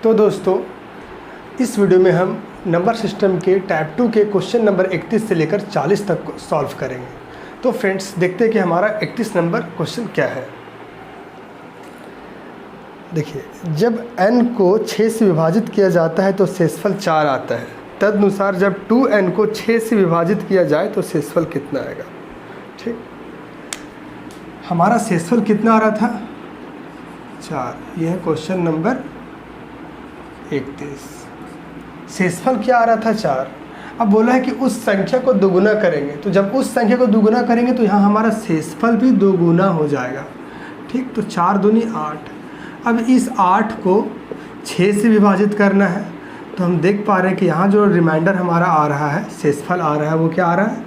तो दोस्तों, इस वीडियो में हम नंबर सिस्टम के टाइप 2 के क्वेश्चन नंबर 31 से लेकर 40 तक को सॉल्व करेंगे। तो फ्रेंड्स, देखते हैं कि हमारा 31 नंबर क्वेश्चन क्या है। देखिए, जब n को 6 से विभाजित किया जाता है तो शेषफल 4 आता है। तदनुसार जब 2n को 6 से विभाजित किया जाए तो शेषफल कितना आएगा। ठीक, हमारा शेषफल कितना आ रहा था? 4। यह है क्वेश्चन नंबर 31। शेषफल क्या आ रहा था? 4। अब बोला है कि उस संख्या को दोगुना करेंगे, तो जब उस संख्या को दोगुना करेंगे तो यहाँ हमारा शेषफल भी दोगुना हो जाएगा। ठीक, तो 4 दूनी 8। अब इस 8 को 6 से विभाजित करना है, तो हम देख पा रहे हैं कि यहाँ जो रिमाइंडर हमारा आ रहा है, शेषफल आ रहा है, वो क्या आ रहा है?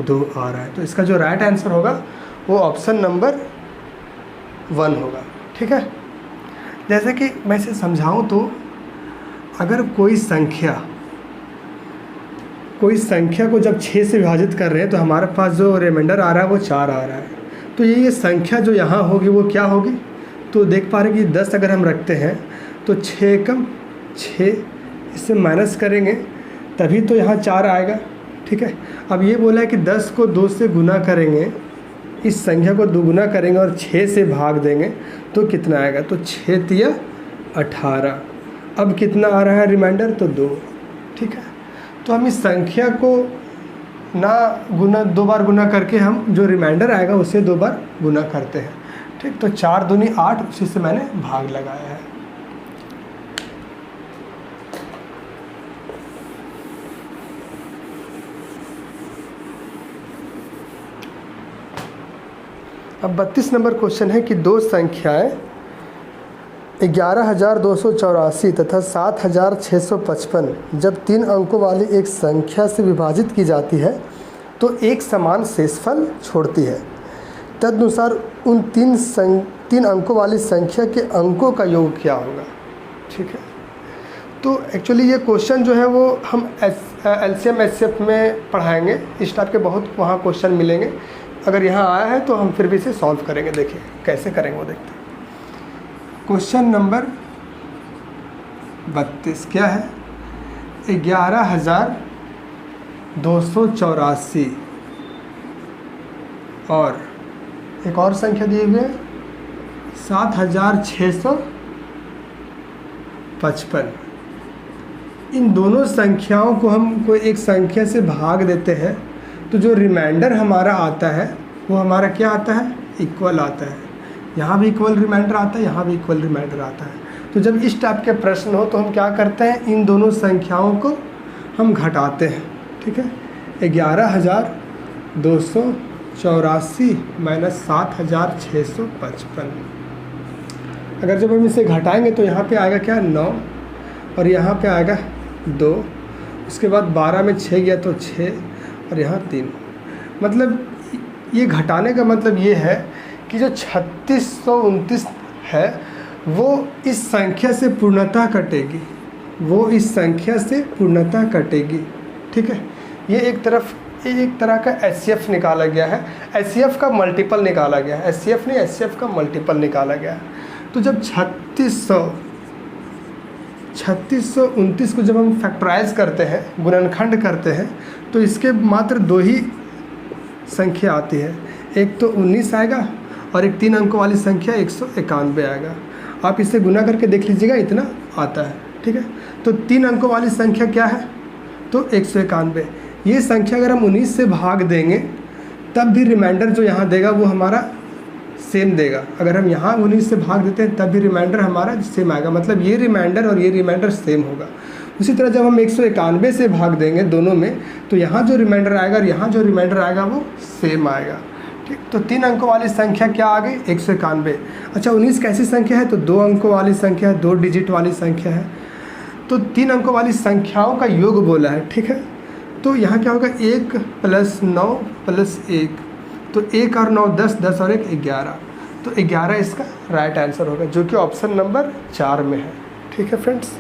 2 आ रहा है। तो इसका जो राइट आंसर होगा वो ऑप्शन नंबर 1 होगा। ठीक है, जैसे कि मैं इसे समझाऊँ तो अगर कोई संख्या को जब 6 से विभाजित कर रहे हैं तो हमारे पास जो रिमाइंडर आ रहा है वो 4 आ रहा है। तो ये संख्या जो यहाँ होगी वो क्या होगी? तो देख पा रहे हैं कि 10 अगर हम रखते हैं तो 6 कम 6, इससे माइनस करेंगे तभी तो यहाँ 4 आएगा। ठीक है, अब ये बोला है कि 10 को 2 से गुना करेंगे, इस संख्या को दोगुना करेंगे और 6 से भाग देंगे तो कितना आएगा? तो 6 तिया 18। अब कितना आ रहा है रिमाइंडर? तो 2। ठीक है, तो हम इस संख्या को ना 2 बार गुना करके हम जो रिमाइंडर आएगा उसे 2 बार गुना करते हैं। ठीक, तो 4 दूनी 8, उसी से मैंने भाग लगाया है। अब 32 नंबर क्वेश्चन है कि दो संख्याएं 11,284 तथा 7,655 जब 3 अंकों वाली एक संख्या से विभाजित की जाती है तो एक समान शेषफल छोड़ती है। तदनुसार उन 3 अंकों वाली संख्या के अंकों का योग क्या होगा। ठीक है, तो एक्चुअली ये क्वेश्चन जो है वो हम LCM HCF में पढ़ाएंगे। इस टाइप के बहुत वहाँ क्वेश्चन मिलेंगे। अगर यहाँ आया है तो हम फिर भी इसे सॉल्व करेंगे। देखिए कैसे करेंगे वो देखते हैं। क्वेश्चन नंबर 32 क्या है? 11,284 और एक और संख्या दी हुई है 7,655। इन दोनों संख्याओं को हम कोई एक संख्या से भाग देते हैं तो जो रिमाइंडर हमारा आता है वो हमारा क्या आता है? इक्वल आता है। यहाँ भी इक्वल रिमाइंडर आता है, यहाँ भी इक्वल रिमाइंडर आता है। तो जब इस टाइप के प्रश्न हो तो हम क्या करते हैं? इन दोनों संख्याओं को हम घटाते हैं। ठीक है, 11,284 माइनस 7,655। अगर जब हम इसे घटाएंगे तो यहाँ पे आएगा क्या? 9 और यहाँ पे आएगा 2। उसके बाद 12 में 6 गया तो 6 और यहाँ 3। मतलब ये घटाने का मतलब ये है कि जो 3629 है वो इस संख्या से पूर्णतः कटेगी, वो इस संख्या से पूर्णतः कटेगी। ठीक है, ये एक तरह का HCF निकाला गया है। HCF का मल्टीपल निकाला गया है। HCF नहीं, HCF का मल्टीपल निकाला गया है। तो जब 3629 को जब हम फैक्टराइज करते हैं, गुणनखंड करते हैं, तो इसके मात्र 2 ही संख्या आती है। एक तो 19 आएगा और एक 3 अंकों वाली संख्या 191 आएगा। आप इसे गुना करके देख लीजिएगा, इतना आता है। ठीक है, तो 3 अंकों वाली संख्या क्या है? तो 191। ये संख्या अगर हम 19 से भाग देंगे तब भी रिमाइंडर जो यहाँ देगा वो हमारा सेम देगा। अगर हम यहाँ 19 से भाग देते हैं तब भी रिमाइंडर हमारा सेम आएगा। मतलब ये रिमाइंडर और ये रिमाइंडर सेम होगा। उसी तरह जब हम 191 से भाग देंगे दोनों में तो यहाँ जो रिमाइंडर आएगा और यहाँ जो रिमाइंडर आएगा वो सेम आएगा। ठीक, तो 3 अंकों वाली संख्या क्या आ गई? 191। अच्छा, 19 कैसी संख्या है? तो 2 अंकों वाली संख्या है, 2 डिजिट वाली संख्या है। तो 3 अंकों वाली संख्याओं का योग बोला है। ठीक है, तो यहाँ क्या होगा? 1 + 9 + 1, तो 1 और 9 10, 10 और 1 11। तो 11 इसका राइट आंसर होगा, जो कि ऑप्शन नंबर 4 में है। ठीक है फ्रेंड्स,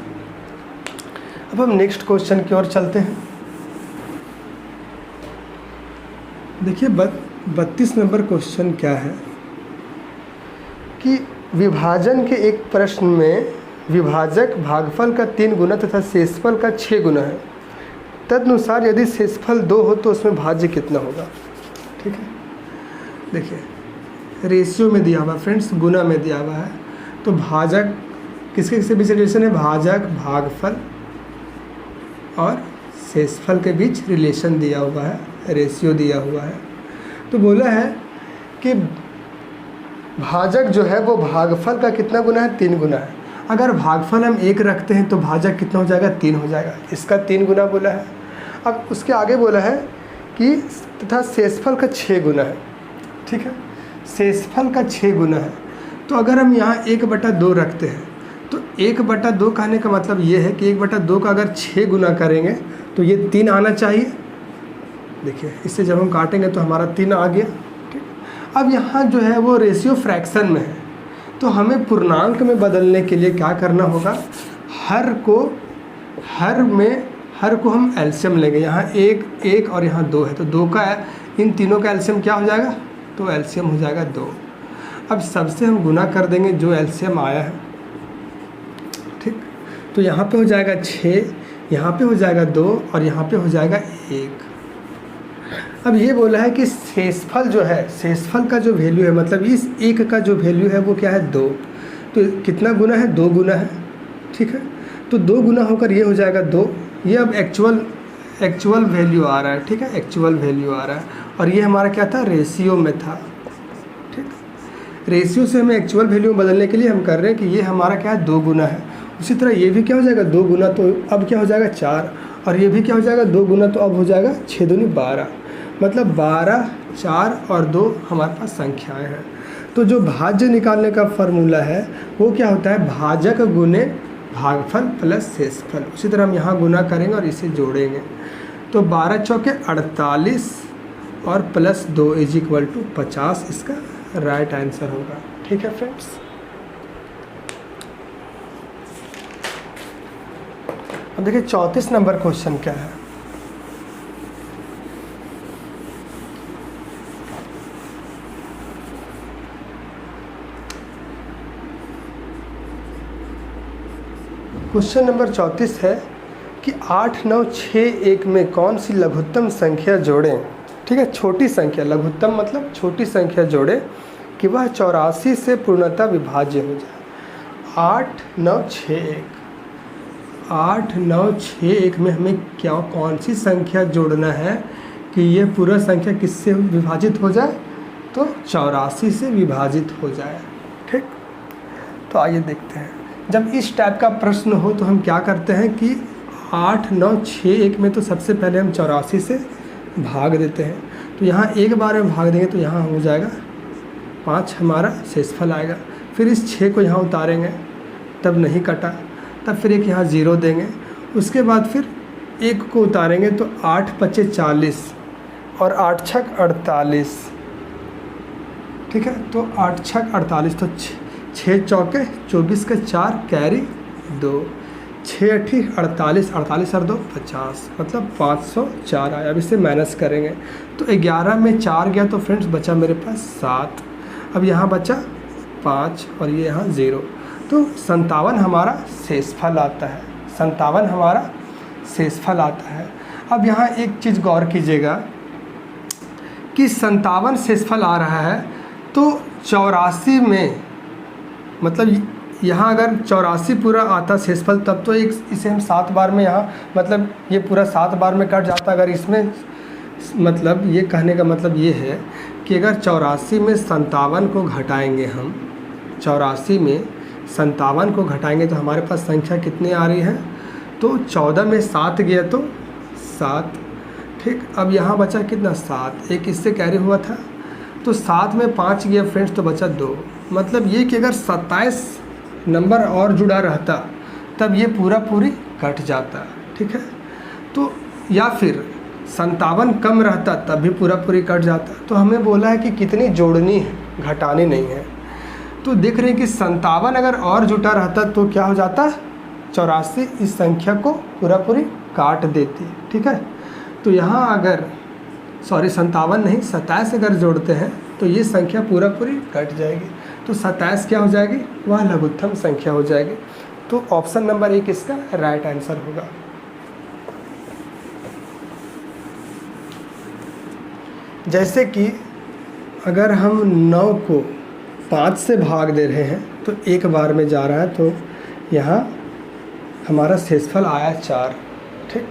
अब हम नेक्स्ट क्वेश्चन की ओर चलते हैं। देखिए 32 नंबर क्वेश्चन क्या है कि विभाजन के एक प्रश्न में विभाजक भागफल का 3 गुना तथा शेषफल का 6 गुना है, तदनुसार यदि शेषफल 2 हो तो उसमें भाज्य कितना होगा। ठीक है, देखिए रेशियो में दिया हुआ फ्रेंड्स, गुना में दिया हुआ है, तो भाजक किसके किसके बीच रिलेशन है, भाजक भागफल और शेषफल के बीच रिलेशन दिया हुआ है, रेशियो दिया हुआ है। तो बोला है कि भाजक जो है वो भागफल का कितना गुना है, 3 गुना है। अगर भागफल हम 1 रखते हैं तो भाजक कितना हो जाएगा, 3 हो जाएगा, इसका 3 गुना बोला है। अब उसके आगे बोला है कि तथा शेषफल का 6 गुना है। ठीक है, शेषफल का 6 गुना है। तो अगर हम यहाँ 1/2 रखते हैं तो 1/2 कहने का मतलब ये है कि 1/2 का अगर 6 गुना करेंगे तो ये 3 आना चाहिए। देखिए इससे जब हम काटेंगे तो हमारा 3 आ गया। ठीक, अब यहाँ जो है वो रेशियो फ्रैक्शन में है, तो हमें पूर्णांक में बदलने के लिए क्या करना होगा, हर को हम एलसीएम लेंगे। यहाँ 1 और यहाँ 2 है, तो 2 का इन तीनों का एलसीएम क्या हो जाएगा, तो एलसीएम हो जाएगा 2। अब सबसे हम गुना कर देंगे जो एलसीएम आया है। ठीक, तो यहाँ पे हो जाएगा 6, यहाँ पे हो जाएगा 2 और यहाँ पे हो जाएगा 1। अब ये बोला है कि शेषफल जो है, शेषफल का जो वैल्यू है, मतलब इस 1 का जो वैल्यू है वो क्या है, 2। तो कितना गुना है, 2 गुना है। ठीक है, तो 2 गुना होकर ये हो जाएगा 2। ये अब एक्चुअल वैल्यू आ रहा है। ठीक है, एक्चुअल वैल्यू आ रहा है, और ये हमारा क्या था, रेशियो में था। ठीक, रेशियो से हमें एक्चुअल वैल्यू में बदलने के लिए हम कर रहे हैं कि ये हमारा क्या है, 2 गुना है। उसी तरह ये भी क्या हो जाएगा, 2 गुना, तो अब क्या हो जाएगा 4, और ये भी क्या हो जाएगा 2 गुना, तो अब हो जाएगा 6 दूनी 12, मतलब 12, 4 और 2 हमारे पास संख्याएं हैं। तो जो भाज्य निकालने का फॉर्मूला है वो क्या होता है, भाजक गुने भागफल प्लस शेषफल। उसी तरह हम यहाँ गुना करेंगे और इसे जोड़ेंगे, तो 12 चौके 48 और प्लस 2 = 50 इसका राइट आंसर होगा। ठीक है फ्रेंड्स, अब देखिए 34 नंबर क्वेश्चन क्या है। क्वेश्चन नंबर 34 है कि 8, 9, 6, 1 में कौन सी लघुत्तम संख्या जोड़ें। ठीक है, छोटी संख्या, लघुत्तम मतलब छोटी संख्या जोड़ें कि वह 84 से पूर्णतः विभाज्य हो जाए। 8, 9, 6, 1, 8, 9, 6, 1 में हमें कौन सी संख्या जोड़ना है कि ये पूरा संख्या किससे विभाजित हो जाए, तो 84 से विभाजित हो जाए। ठीक, तो आइए देखते हैं। जब इस टाइप का प्रश्न हो तो हम क्या करते हैं कि 8, 9, 6, 1 में तो सबसे पहले हम 84 से भाग देते हैं। तो यहाँ एक बार में भाग देंगे तो यहाँ हो जाएगा 5 हमारा शेषफल आएगा। फिर इस 6 को यहाँ उतारेंगे, तब नहीं कटा, तब फिर एक यहाँ 0 देंगे। उसके बाद फिर 1 को उतारेंगे तो 8 × 5 = 40 और 8 × 6 = 48। ठीक है, तो 8 × 6 = 48, तो 6 चौके 24 के 4 कैरी 2, 6 × 8 = 48, 48 और 2 50, मतलब 504 आया। अब इसे माइनस करेंगे तो 11 में 4 गया तो फ्रेंड्स बचा मेरे पास 7। अब यहाँ बचा 5 और ये यहाँ 0, तो 57 हमारा शेषफल आता है। 57 हमारा शेषफल आता है। अब यहाँ एक चीज़ गौर कीजिएगा कि 57 शेषफल आ रहा है, तो 84 में मतलब यहाँ अगर 84 पूरा आता शेषफल तब तो इसे हम 7 बार में यहाँ मतलब ये पूरा 7 बार में कट जाता। अगर इसमें मतलब ये कहने का मतलब ये है कि अगर 84 में 57 को घटाएंगे हम, 84 में 57 को घटाएंगे तो हमारे पास संख्या कितनी आ रही है, तो 14 में 7 गया तो 7। ठीक, अब यहाँ बचा कितना 7, एक इससे कैरी हुआ था, तो 7 में 5 गया फ्रेंड्स तो बचा 2। मतलब ये कि अगर 27 नंबर और जुड़ा रहता तब ये पूरी कट जाता। ठीक है, तो या फिर 57 कम रहता तब भी पूरी कट जाता। तो हमें बोला है कि कितनी जोड़नी है, घटानी नहीं है। तो देख रहे हैं कि 57 अगर और जुटा रहता तो क्या हो जाता, 84 इस संख्या को पूरी काट देती। ठीक है, तो यहाँ अगर 57 नहीं 27 अगर जोड़ते हैं तो ये संख्या पूरी कट जाएगी। तो 27 क्या हो जाएगी, वह लघुत्तम संख्या हो जाएगी। तो ऑप्शन नंबर 1 इसका राइट आंसर होगा। जैसे कि अगर हम 9 को 5 से भाग दे रहे हैं तो एक बार में जा रहा है, तो यहाँ हमारा शेषफल आया 4। ठीक,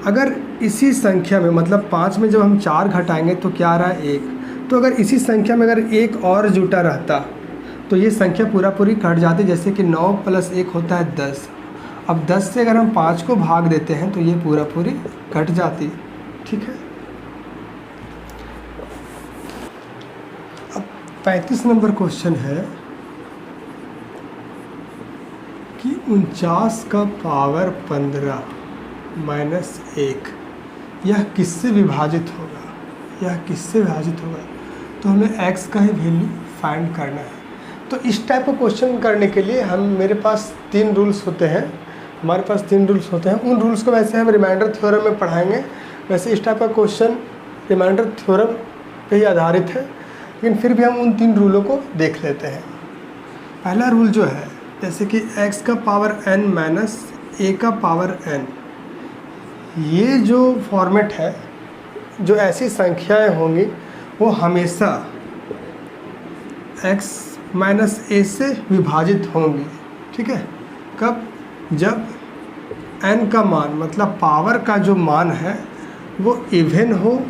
अगर इसी संख्या में मतलब 5 में जब हम 4 घटाएंगे तो क्या आ रहा है 1। तो अगर इसी संख्या में अगर एक और जुटा रहता तो ये संख्या पूरा पूरी कट जाती। जैसे कि 9 + 1 होता है 10। अब 10 से अगर हम 5 को भाग देते हैं तो ये पूरा पूरी कट जाती। ठीक है, अब 35 नंबर क्वेश्चन है कि 49 का पावर 15 माइनस 1 यह किससे विभाजित होगा, यह किससे विभाजित होगा। तो हमें x का ही वैल्यू फाइंड करना है। तो इस टाइप का क्वेश्चन करने के लिए मेरे पास 3 रूल्स होते हैं, हमारे पास 3 रूल्स होते हैं। उन रूल्स को वैसे हम रिमाइंडर थ्योरम में पढ़ाएंगे। वैसे इस टाइप का क्वेश्चन रिमाइंडर थ्योरम पे ही आधारित है, लेकिन फिर भी हम उन 3 रूलों को देख लेते हैं। पहला रूल जो है, जैसे कि x का पावर n माइनस a का पावर n, ये जो फॉर्मेट है, जो ऐसी संख्याएं होंगी वो हमेशा x माइनस a से विभाजित होंगी। ठीक है, कब? जब n का मान मतलब पावर का जो मान है वो इवन हो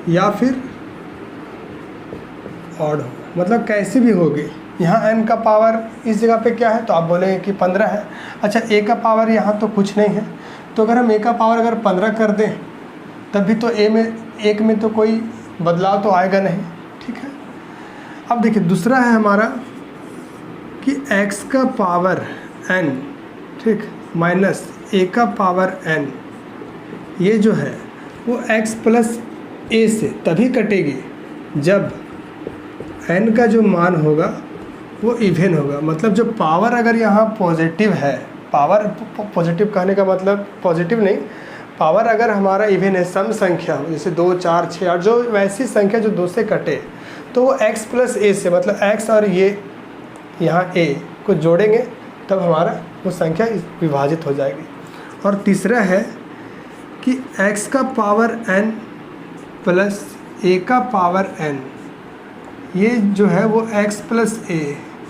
या फिर ऑड हो, मतलब कैसी भी होगी। यहाँ n का पावर इस जगह पे क्या है तो आप बोलेंगे कि 15 है। अच्छा, a का पावर यहाँ तो कुछ नहीं है, तो अगर हम a का पावर अगर 15 कर दें तब भी तो एक में तो कोई बदलाव तो आएगा नहीं। ठीक है, अब देखिए दूसरा है हमारा कि x का पावर n, ठीक, माइनस a का पावर n, ये जो है वो x प्लस a से तभी कटेगी जब n का जो मान होगा वो इवन होगा। मतलब जो पावर अगर यहाँ पॉजिटिव है, पावर पॉजिटिव कहने का मतलब पॉजिटिव नहीं, पावर अगर हमारा इवन है, सम संख्या हो, जैसे 2, 4, 6, 8, जो वैसी संख्या जो 2 से कटे, तो वो x प्लस a से मतलब x और ये यहाँ a को जोड़ेंगे तब हमारा वो संख्या विभाजित हो जाएगी। और तीसरा है कि x का पावर n प्लस a का पावर n, ये जो है वो x प्लस a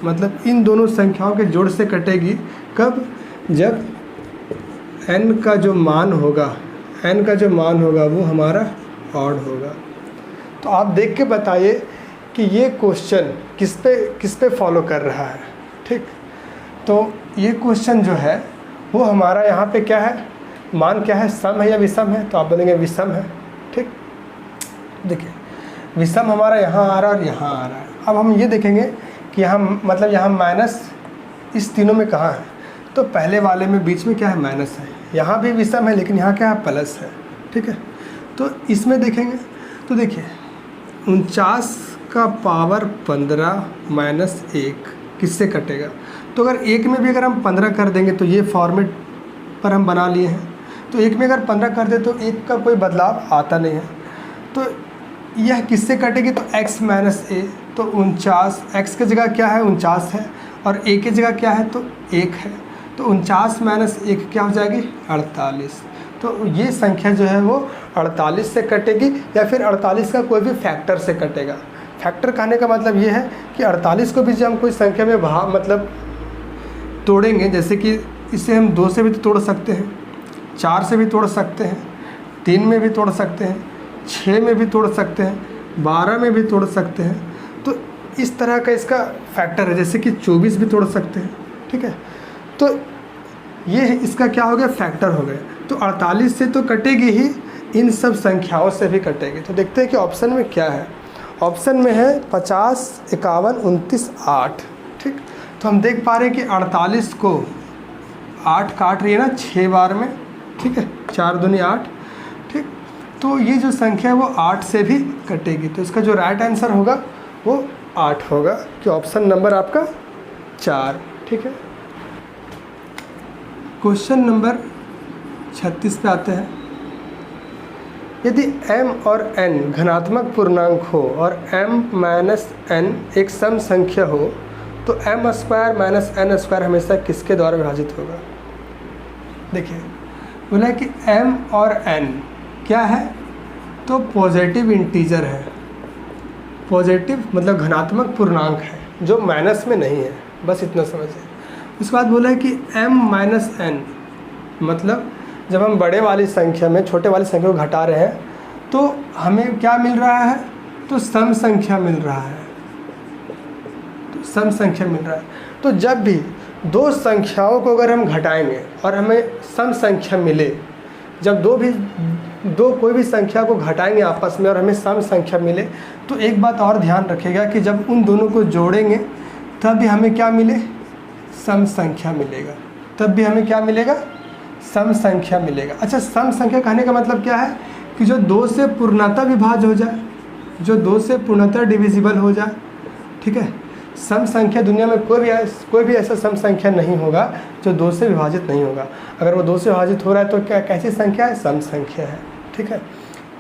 मतलब इन दोनों संख्याओं के जोड़ से कटेगी। कब? जब n का जो मान होगा, n का जो मान होगा वो हमारा ऑड होगा। तो आप देख के बताइए कि ये क्वेश्चन किस पे फॉलो कर रहा है। ठीक, तो ये क्वेश्चन जो है वो हमारा यहाँ पे क्या है, मान क्या है, सम है या विषम है, तो आप बोलेंगे विषम है। ठीक, देखिए विषम हमारा यहाँ आ रहा है और यहाँ आ रहा है। अब हम ये देखेंगे कि यहाँ मतलब यहाँ माइनस इस तीनों में कहाँ है, तो पहले वाले में बीच में क्या है, माइनस है। यहाँ भी विषम है लेकिन यहाँ क्या है, प्लस है। ठीक है, तो इसमें देखेंगे तो देखिए 49 का पावर 15 माइनस 1 किससे कटेगा। तो अगर एक में भी अगर हम 15 कर देंगे तो ये फॉर्मेट पर हम बना लिए हैं, तो एक में अगर 15 कर दे तो एक का कोई बदलाव आता नहीं है। तो यह किससे कटेगी, तो x माइनस a, तो 49 x की जगह क्या है 49 है और a की जगह क्या है तो 1 है, तो 49 माइनस 1 क्या हो जाएगी 48। तो ये संख्या जो है वो 48 से कटेगी या फिर 48 का कोई भी फैक्टर से कटेगा। फैक्टर कहने का मतलब ये है कि 48 को भी जब हम कोई संख्या में मतलब तोड़ेंगे, जैसे कि इसे हम 2 से भी तो तोड़ सकते हैं, 4 से भी तोड़ सकते हैं, 3 में भी तोड़ सकते हैं, 6 में भी तोड़ सकते हैं, 12 में भी तोड़ सकते हैं। तो इस तरह का इसका फैक्टर है, जैसे कि 24 भी तोड़ सकते हैं। ठीक है, तो ये इसका क्या हो गया, फैक्टर हो गया। तो 48 से तो कटेगी ही, इन सब संख्याओं से भी कटेगी। तो देखते हैं कि ऑप्शन में क्या है। ऑप्शन में है 50, 51, 29, 8। ठीक, तो हम देख पा रहे हैं कि 48 को 8 काट रही है ना 6 बार में। ठीक है, 4 दूनी 8। ठीक, तो ये जो संख्या है वो 8 से भी कटेगी। तो इसका जो राइट आंसर होगा वो 8 होगा, कि ऑप्शन नंबर आपका 4। ठीक है, क्वेश्चन नंबर 36 पे आते हैं। यदि m और n घनात्मक पूर्णांक हो और m माइनस n एक सम संख्या हो तो m square minus n square हमेशा किसके द्वारा विभाजित होगा? देखिए बोला कि m और n क्या है? तो पॉजिटिव इंटीजर है, पॉजिटिव मतलब धनात्मक पूर्णांक है जो माइनस में नहीं है, बस इतना समझिए। उसके बाद बोला है कि m माइनस n मतलब जब हम बड़े वाली संख्या में छोटे वाली संख्या को घटा रहे हैं तो हमें क्या मिल रहा है? तो सम संख्या मिल रहा है, तो सम संख्या मिल रहा है। तो जब भी दो संख्याओं को अगर हम घटाएंगे और हमें सम संख्या मिले, जब दो कोई भी संख्या को घटाएंगे आपस में और हमें सम संख्या मिले, तो एक बात और ध्यान रखिएगा कि जब उन दोनों को जोड़ेंगे तब भी हमें क्या मिले? सम संख्या मिलेगा, तब भी हमें क्या मिलेगा? सम संख्या मिलेगा। अच्छा, सम संख्या कहने का मतलब क्या है? कि जो दो से पूर्णतः विभाज्य हो जाए, जो दो से पूर्णतः डिविजिबल हो जाए, ठीक है। सम संख्या दुनिया में कोई भी ऐसा सम संख्या नहीं होगा जो दो से विभाजित नहीं होगा। अगर वो दो से विभाजित हो रहा है तो क्या कैसी संख्या है? सम संख्या है, ठीक है।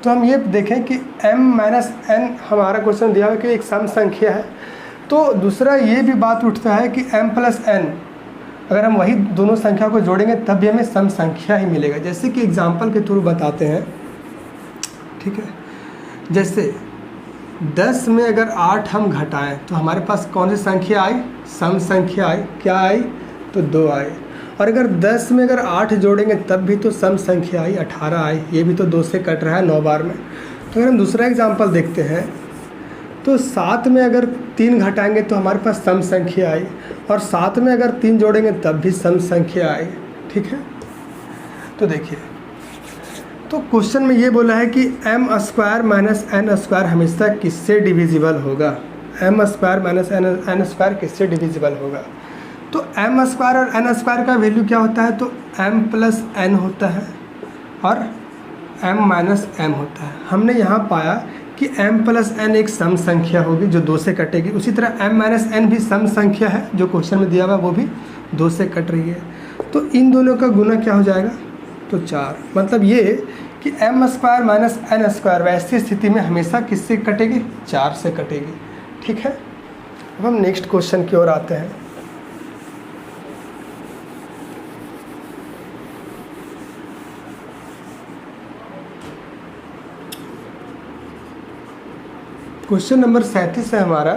तो हम ये देखें कि m माइनस n हमारा क्वेश्चन दिया हुआ कि एक सम संख्या है। तो दूसरा ये भी बात उठता है कि m प्लस n अगर हम वही दोनों संख्या को जोड़ेंगे तब भी हमें सम संख्या ही मिलेगा। जैसे कि एग्जाम्पल के थ्रू बताते हैं, ठीक है। जैसे 10 में अगर 8 हम घटाएं तो हमारे पास कौन सी संख्या आई? सम संख्या आई। क्या आई? तो 2 आई। और अगर 10 में अगर 8 जोड़ेंगे तब भी तो सम संख्या आई, 18 आई। ये भी तो 2 से कट रहा है 9 बार में। तो अगर हम दूसरा एग्जाम्पल देखते हैं तो 7 में अगर 3 घटाएंगे तो हमारे पास सम संख्या आई, और 7 में अगर 3 जोड़ेंगे तब भी सम संख्या आई, ठीक है। तो देखिए, तो क्वेश्चन में ये बोला है कि m square minus n square हमेशा किससे डिविजिबल होगा? m square minus n square किससे डिविजिबल होगा? तो m स्क्वायर और n स्क्वायर का वैल्यू क्या होता है? तो m प्लस n होता है और m माइनस m होता है। हमने यहाँ पाया कि m प्लस n एक सम संख्या होगी जो 2 से कटेगी। उसी तरह m माइनस n भी सम संख्या है जो क्वेश्चन में दिया हुआ वो भी 2 से कट रही है। तो इन दोनों का गुना क्या हो जाएगा? तो 4। मतलब ये कि m square minus n square वैसी स्थिति में हमेशा किससे कटेगी? 4 से कटेगी, ठीक है। अब हम नेक्स्ट क्वेश्चन की ओर आते हैं। क्वेश्चन नंबर 37 है हमारा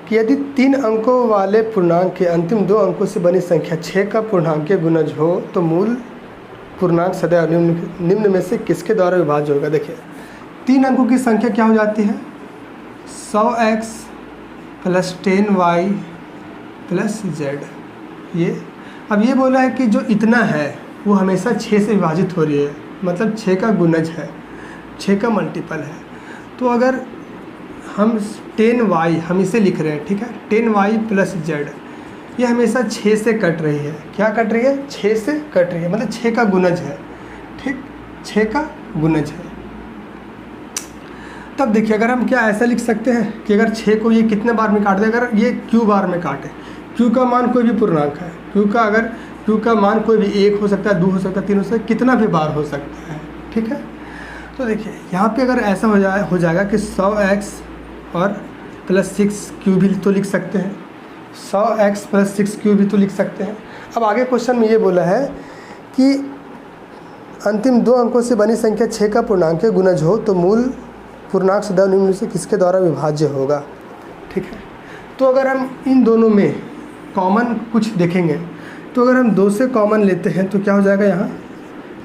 कि यदि 3 अंकों वाले पूर्णांक के अंतिम 2 अंकों से बनी संख्या 6 का पूर्णांकीय गुणज हो तो मूल पूर्णांक सदैव निम्न में से किसके द्वारा विभाज्य होगा? देखिए, 3 अंकों की संख्या क्या हो जाती है? 100x plus 10y plus z। ये अब ये बोला है कि जो इतना है वो हमेशा 6 से विभाजित हो रही है, मतलब 6 का गुणज है, 6 का मल्टीपल है। तो अगर हम 10y हम इसे लिख रहे हैं, ठीक है, 10y प्लस z, ये हमेशा 6 से कट रही है। क्या कट रही है? 6 से कट रही है, मतलब 6 का गुणज है, ठीक, 6 का गुणज है। तब देखिए, अगर हम क्या ऐसा लिख सकते हैं कि अगर 6 को ये कितने बार में काट दे? अगर ये q बार में काटे, q का मान कोई भी पूर्णांक है, q का मान कोई भी 1 हो सकता है, 2 हो सकता है, 3 हो सकता है, कितना भी बार हो सकता है, ठीक है। तो देखिए यहाँ पे अगर ऐसा हो जाएगा कि 100x और प्लस 6q भी तो लिख सकते हैं, 100x प्लस 6q भी तो लिख सकते हैं। अब आगे क्वेश्चन में ये बोला है कि अंतिम 2 अंकों से बनी संख्या 6 का पूर्णांकीय गुणज हो तो मूल पूर्णांक सदैव निम्न से किसके द्वारा विभाज्य होगा? ठीक है। तो अगर हम इन दोनों में कॉमन कुछ देखेंगे तो अगर हम 2 से कॉमन लेते हैं तो क्या हो जाएगा? यहाँ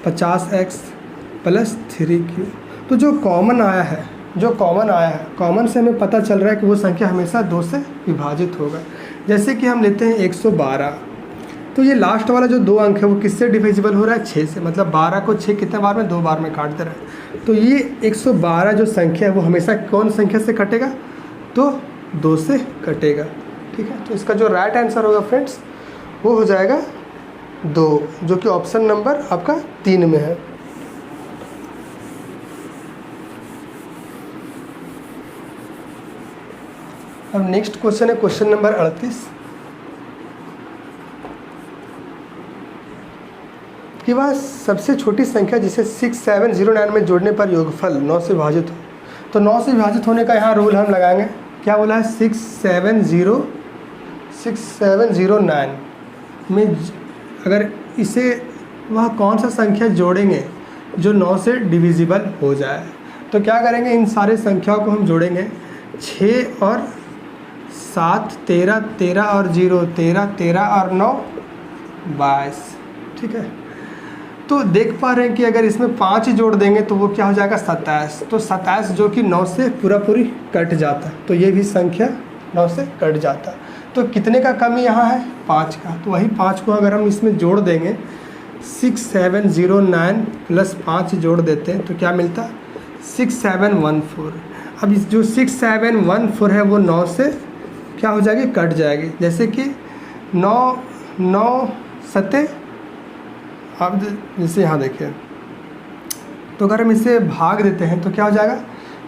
50x प्लस 3q। तो जो कॉमन आया है, कॉमन से हमें पता चल रहा है कि वो संख्या हमेशा 2 से विभाजित होगा। जैसे कि हम लेते हैं 112, तो ये लास्ट वाला जो 2 अंक है वो किससे डिविजिबल हो रहा है? 6 से। मतलब 12 को 6 कितने बार में? 2 बार में काट दे रहा है। तो ये 112 जो संख्या है वो हमेशा कौन संख्या से कटेगा? तो 2 से कटेगा, ठीक है। तो इसका जो राइट आंसर होगा फ्रेंड्स वो हो जाएगा 2, जो कि ऑप्शन नंबर आपका 3 में है। अब नेक्स्ट क्वेश्चन है क्वेश्चन नंबर 38 कि वह सबसे छोटी संख्या जिसे 6709 में जोड़ने पर योगफल 9 से विभाजित हो। तो 9 से विभाजित होने का यहाँ रूल हम लगाएंगे। क्या बोला है? 6709 में अगर इसे वह कौन सा संख्या जोड़ेंगे जो 9 से डिविजिबल हो जाए, तो क्या करेंगे, इन सारे संख्याओं को हम जोड़ेंगे। 6 और 7 13, 13 और 0 13, 13 और 9 22। ठीक है, तो देख पा रहे हैं कि अगर इसमें 5 जोड़ देंगे तो वो क्या हो जाएगा 27। तो 27 जो कि 9 से पूरी कट जाता, तो ये भी संख्या 9 से कट जाता। तो कितने का कमी यहाँ है, 5 का। तो वही 5 को अगर हम इसमें जोड़ देंगे, 6709 प्लस 5 जोड़ देते हैं तो क्या मिलता, 6714। अब इस जो 6714 है वो 9 से क्या हो जाएगी, कट जाएगी। जैसे कि 9 7, अब जैसे यहाँ देखिए, तो अगर हम इसे भाग देते हैं तो क्या हो जाएगा,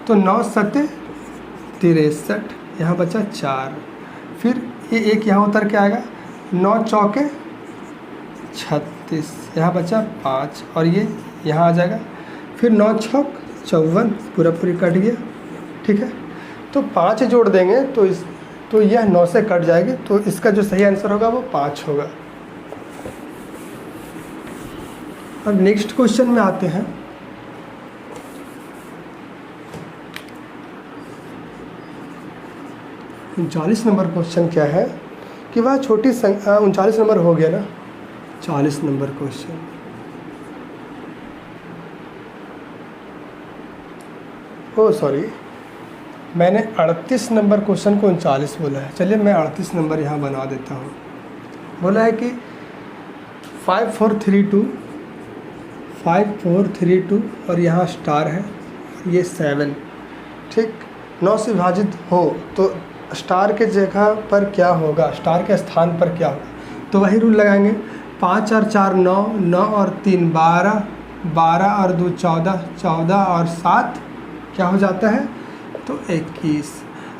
तो 9 7 63, यहाँ बचा 4, फिर ये एक यहाँ उतर के आएगा, 9 चौके 36, यहाँ बचा 5 और ये यहाँ आ जाएगा, फिर 9 छौक 54, पूरी कट गया। ठीक है, तो 5 जोड़ देंगे तो यह 9 से कट जाएगी। तो इसका जो सही आंसर होगा वो 5 होगा। अब नेक्स्ट क्वेश्चन में आते हैं। उनचालीस नंबर क्वेश्चन क्या है कि वह छोटी संख्या, 39 नंबर हो गया ना, 40 नंबर क्वेश्चन। ओ सॉरी, मैंने 38 नंबर क्वेश्चन को 39 बोला है। चलिए मैं 38 नंबर यहाँ बना देता हूँ। बोला है कि 5432 और यहाँ स्टार है, ये 7। ठीक, 9 से विभाजित हो तो स्टार के जगह पर क्या होगा, स्टार के स्थान पर क्या होगा, तो वही रूल लगाएंगे। 5 और 4 9, 9 और 3 12, 12 और 2 14, 14 और 7 क्या हो जाता है, तो 21।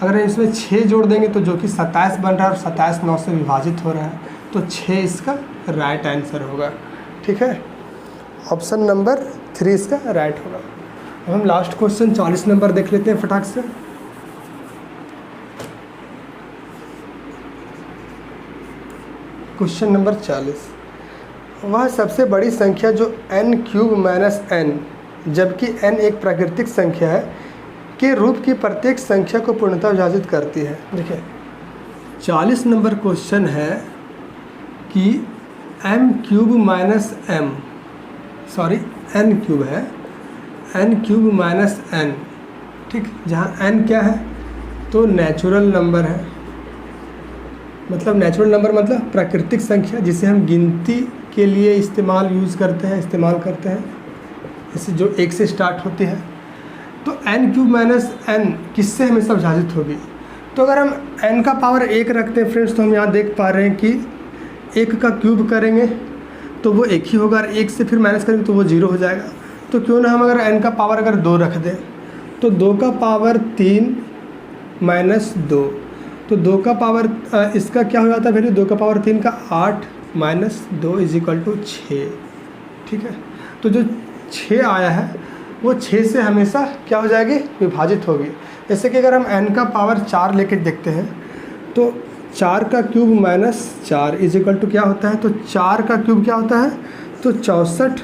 अगर इसमें 6 जोड़ देंगे तो जो कि 27 बन रहा है और 27 9 से विभाजित हो रहा है, तो 6 इसका राइट आंसर होगा। ठीक है, ऑप्शन नंबर 3 इसका राइट होगा। अब हम लास्ट क्वेश्चन 40 नंबर देख लेते हैं फटाक से। क्वेश्चन नंबर 40, वह सबसे बड़ी संख्या जो n³ - n, जबकि n एक प्राकृतिक संख्या है, के रूप की प्रत्येक संख्या को पूर्णतः विभाजित करती है। देखिए 40 नंबर क्वेश्चन है कि m³ - m, सॉरी n³ है, n³ - n। ठीक, जहाँ n क्या है, तो नेचुरल नंबर है, मतलब नेचुरल नंबर मतलब प्राकृतिक संख्या जिसे हम गिनती के लिए इस्तेमाल करते हैं, जैसे जो 1 से स्टार्ट होती है। तो n³ - n किससे हमेशा विभाजित होगी, तो अगर हम n का पावर 1 रखते हैं फ्रेंड्स, तो हम यहाँ देख पा रहे हैं कि 1 का क्यूब करेंगे तो वो 1 ही होगा, और 1 से फिर माइनस करेंगे तो वो 0 हो जाएगा। तो क्यों ना हम अगर n का पावर अगर 2 रख दें, तो 2 का पावर 3 - 2, तो 2 का पावर इसका क्या हो जाता है वैल्यू, 2 का पावर 3 का 8 - 2 = 6। ठीक है, तो जो 6 आया है वो 6 से हमेशा क्या हो जाएगी, विभाजित होगी। जैसे कि अगर हम n का पावर 4 लेके देखते हैं, तो 4 का क्यूब - 4 = क्या होता है, तो 4 का क्यूब क्या होता है, तो 64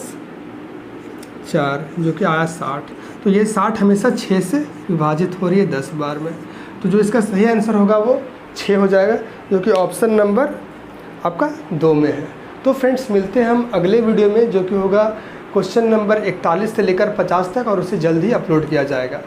- 4 जो कि आया 60। तो ये 60 हमेशा 6 से विभाजित हो रही है 10 बार में। तो जो इसका सही आंसर होगा वो 6 हो जाएगा, जो कि ऑप्शन नंबर आपका 2 में है। तो फ्रेंड्स मिलते हैं हम अगले वीडियो में, जो कि होगा क्वेश्चन नंबर 41 से लेकर 50 तक, और उसे जल्द ही अपलोड किया जाएगा।